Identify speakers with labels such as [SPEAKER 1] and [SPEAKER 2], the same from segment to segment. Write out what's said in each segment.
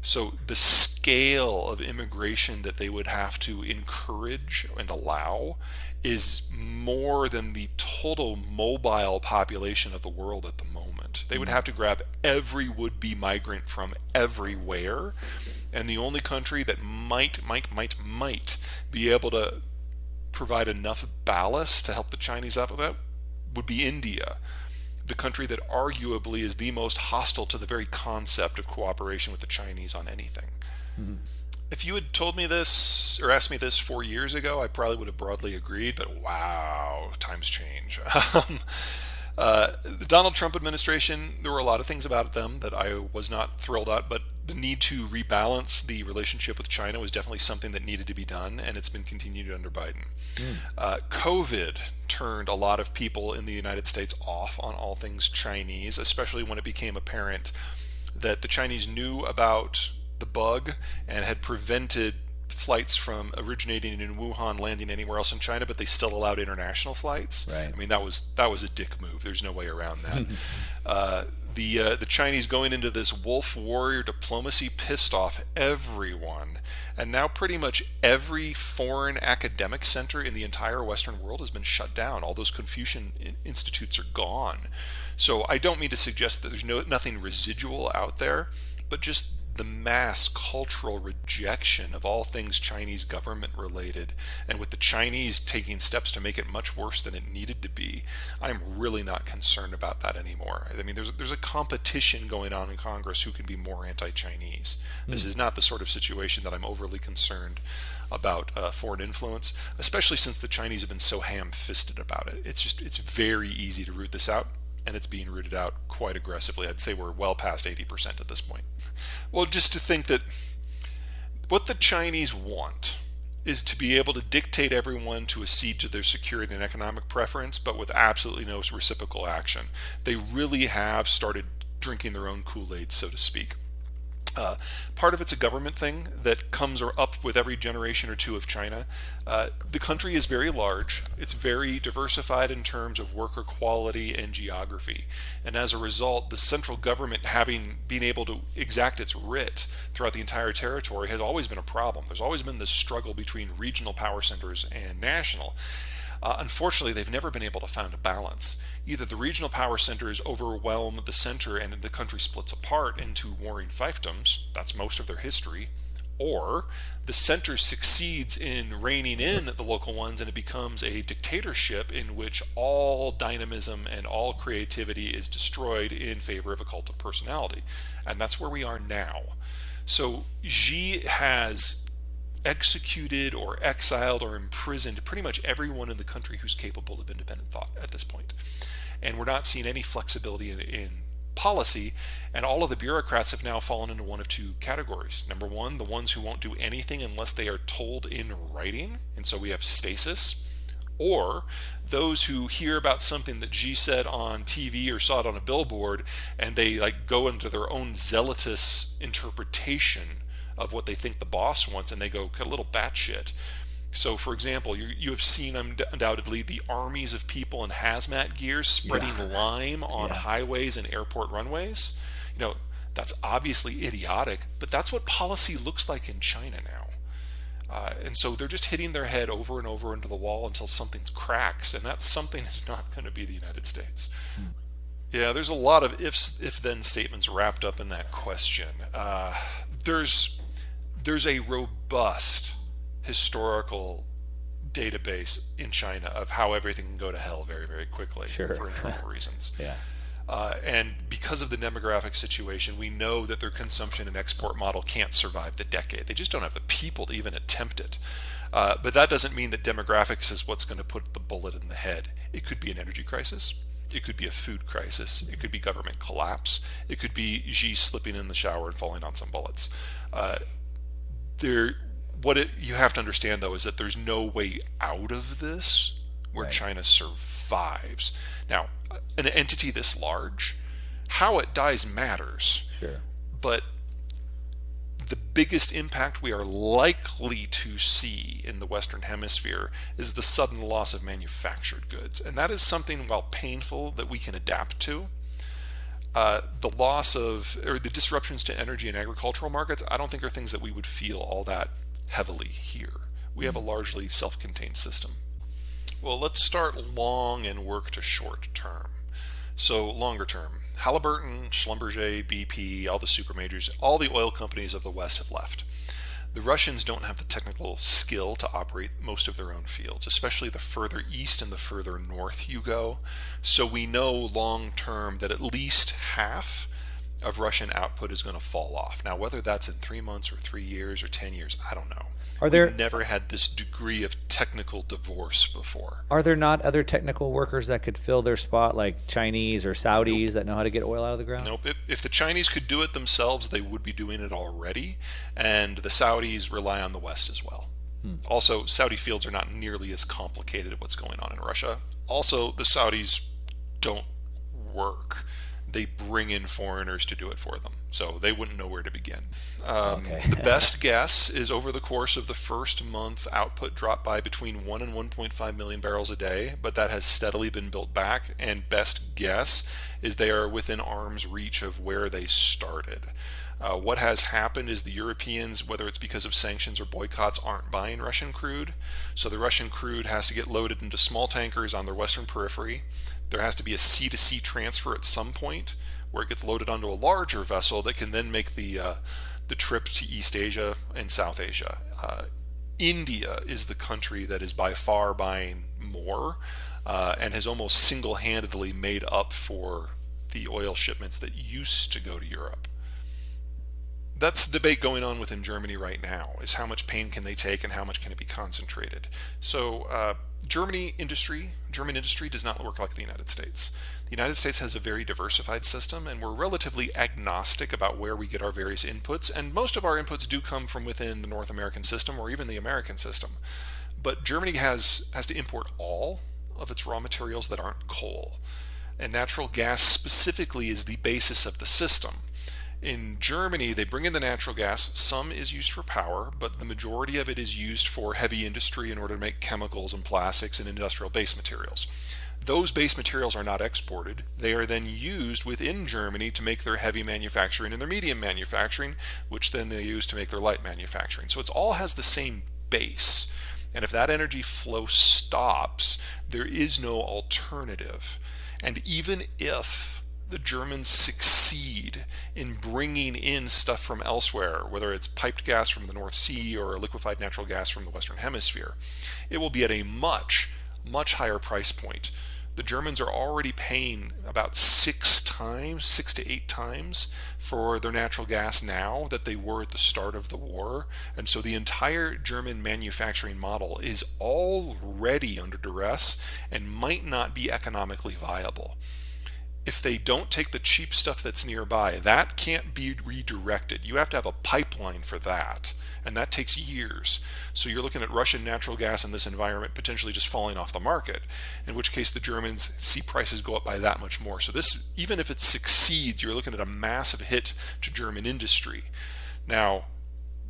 [SPEAKER 1] So the scale of immigration that they would have to encourage and allow is more than the total mobile population of the world at the moment. They would have to grab every would-be migrant from everywhere, and the only country that might be able to provide enough ballast to help the Chinese out with that would be India, the country that arguably is the most hostile to the very concept of cooperation with the Chinese on anything.
[SPEAKER 2] Mhm.
[SPEAKER 1] If you had told me this or asked me this 4 years ago, I probably would have broadly agreed, but wow, times change. The Donald Trump administration, there were a lot of things about them that I was not thrilled at, but the need to rebalance the relationship with China was definitely something that needed to be done, and it's been continued under Biden.
[SPEAKER 2] Mm.
[SPEAKER 1] COVID turned a lot of people in the United States off on all things Chinese, especially when it became apparent that the Chinese knew about the bug and had prevented flights from originating in Wuhan landing anywhere else in China, but they still allowed international flights.
[SPEAKER 2] Right.
[SPEAKER 1] I mean, that was a dick move. There's no way around that. The Chinese going into this wolf warrior diplomacy pissed off everyone, and now pretty much every foreign academic center in the entire Western world has been shut down. All those Confucian institutes are gone. So I don't mean to suggest that there's nothing residual out there, but just the mass cultural rejection of all things Chinese government related, and with the Chinese taking steps to make it much worse than it needed to be, I'm really not concerned about that anymore. I mean, there's a competition going on in Congress who can be more anti-Chinese. This is not the sort of situation that I'm overly concerned about foreign influence, especially since the Chinese have been so ham-fisted about it. It's very easy to root this out, and it's being rooted out quite aggressively. I'd say we're well past 80% at this point. Well, just to think that what the Chinese want is to be able to dictate everyone to accede to their security and economic preference, but with absolutely no reciprocal action. They really have started drinking their own Kool-Aid, so to speak. Part of it's a government thing that comes up with every generation or two of China. The country is very large. It's very diversified in terms of worker quality and geography. And as a result, the central government been able to exact its writ throughout the entire territory has always been a problem. There's always been this struggle between regional power centers and national. Unfortunately, they've never been able to find a balance. Either the regional power centers overwhelm the center and the country splits apart into warring fiefdoms, that's most of their history, or the center succeeds in reining in the local ones and it becomes a dictatorship in which all dynamism and all creativity is destroyed in favor of a cult of personality. And that's where we are now. So Xi has executed or exiled or imprisoned pretty much everyone in the country who's capable of independent thought at this point. And we're not seeing any flexibility in policy, and all of the bureaucrats have now fallen into one of two categories. Number one, the ones who won't do anything unless they are told in writing, and so we have stasis, or those who hear about something that Xi said on TV or saw it on a billboard, and they go into their own zealotous interpretation of what they think the boss wants, and they go a little batshit. So, for example, you have seen undoubtedly the armies of people in hazmat gear spreading lime on highways and airport runways. That's obviously idiotic, but that's what policy looks like in China now. And so they're just hitting their head over and over into the wall until something cracks, and that something is not going to be the United States. Yeah, there's a lot of if-then statements wrapped up in that question. There's a robust historical database in China of how everything can go to hell very, very quickly
[SPEAKER 2] Sure.
[SPEAKER 1] for internal reasons.
[SPEAKER 2] Yeah.
[SPEAKER 1] And because of the demographic situation, we know that their consumption and export model can't survive the decade. They just don't have the people to even attempt it. But that doesn't mean that demographics is what's going to put the bullet in the head. It could be an energy crisis. It could be a food crisis. It could be government collapse. It could be Xi slipping in the shower and falling on some bullets. You have to understand, though, is that there's no way out of this where
[SPEAKER 2] Right.
[SPEAKER 1] China survives. Now, an entity this large, how it dies matters,
[SPEAKER 2] Sure.
[SPEAKER 1] but the biggest impact we are likely to see in the Western Hemisphere is the sudden loss of manufactured goods. And that is something, while painful, that we can adapt to. The loss of, or the disruptions to energy and agricultural markets, I don't think are things that we would feel all that heavily here. We have a largely self-contained system. Well, let's start long and work to short term. So longer term, Halliburton, Schlumberger, BP, all the super majors, all the oil companies of the West have left. The Russians don't have the technical skill to operate most of their own fields, especially the further east and the further north you go. So we know long term that at least half of Russian output is going to fall off. Now, whether that's in 3 months or 3 years or 10 years, I don't know. We've never had this degree of technical divorce before.
[SPEAKER 2] Are there not other technical workers that could fill their spot, like Chinese or Saudis that know how to get oil out of the ground?
[SPEAKER 1] Nope. If the Chinese could do it themselves, they would be doing it already. And the Saudis rely on the West as well. Also, Saudi fields are not nearly as complicated as what's going on in Russia. Also, the Saudis don't work. They bring in foreigners to do it for them, so they wouldn't know where to begin. The best guess is over the course of the first month, output dropped by between 1 and 1.5 million barrels a day, but that has steadily been built back, and best guess is they are within arm's reach of where they started. What has happened is the Europeans, whether it's because of sanctions or boycotts, aren't buying Russian crude. So the Russian crude has to get loaded into small tankers on their western periphery. There has to be a sea-to-sea transfer at some point where it gets loaded onto a larger vessel that can then make the trip to East Asia and South Asia. India is the country that is by far buying more and has almost single-handedly made up for the oil shipments that used to go to Europe. That's the debate going on within Germany right now, is how much pain can they take and how much can it be concentrated. So German industry does not work like the United States. The United States has a very diversified system, and we're relatively agnostic about where we get our various inputs, and most of our inputs do come from within the North American system or even the American system. But Germany has to import all of its raw materials that aren't coal, and natural gas specifically is the basis of the system. In Germany, they bring in the natural gas. Some is used for power, but the majority of it is used for heavy industry in order to make chemicals and plastics and industrial base materials. Those base materials are not exported. They are then used within Germany to make their heavy manufacturing and their medium manufacturing, which then they use to make their light manufacturing. So it all has the same base. And if that energy flow stops, there is no alternative. And even if the Germans succeed in bringing in stuff from elsewhere, whether it's piped gas from the North Sea or liquefied natural gas from the Western Hemisphere, it will be at a much, much higher price point. The Germans are already paying about 6 to 8 times for their natural gas now that they were at the start of the war. And so the entire German manufacturing model is already under duress and might not be economically viable. If they don't take the cheap stuff that's nearby, that can't be redirected. You have to have a pipeline for that, and that takes years. So you're looking at Russian natural gas in this environment potentially just falling off the market, in which case the Germans see prices go up by that much more. So this, even if it succeeds, you're looking at a massive hit to German industry. Now,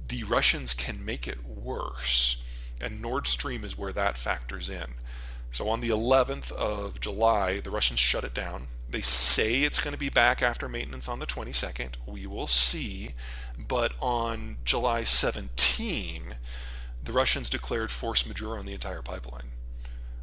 [SPEAKER 1] the Russians can make it worse, and Nord Stream is where that factors in. So on the 11th of July, the Russians shut it down. They say it's going to be back after maintenance on the 22nd. We will see. But on July 17, the Russians declared force majeure on the entire pipeline.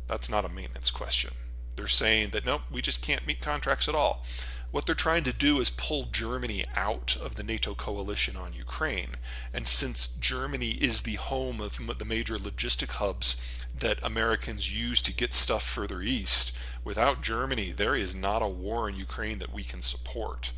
[SPEAKER 1] That's not a maintenance question. They're saying that, nope, we just can't meet contracts at all. What they're trying to do is pull Germany out of the NATO coalition on Ukraine. And since Germany is the home of the major logistic hubs that Americans use to get stuff further east, without Germany, there is not a war in Ukraine that we can support.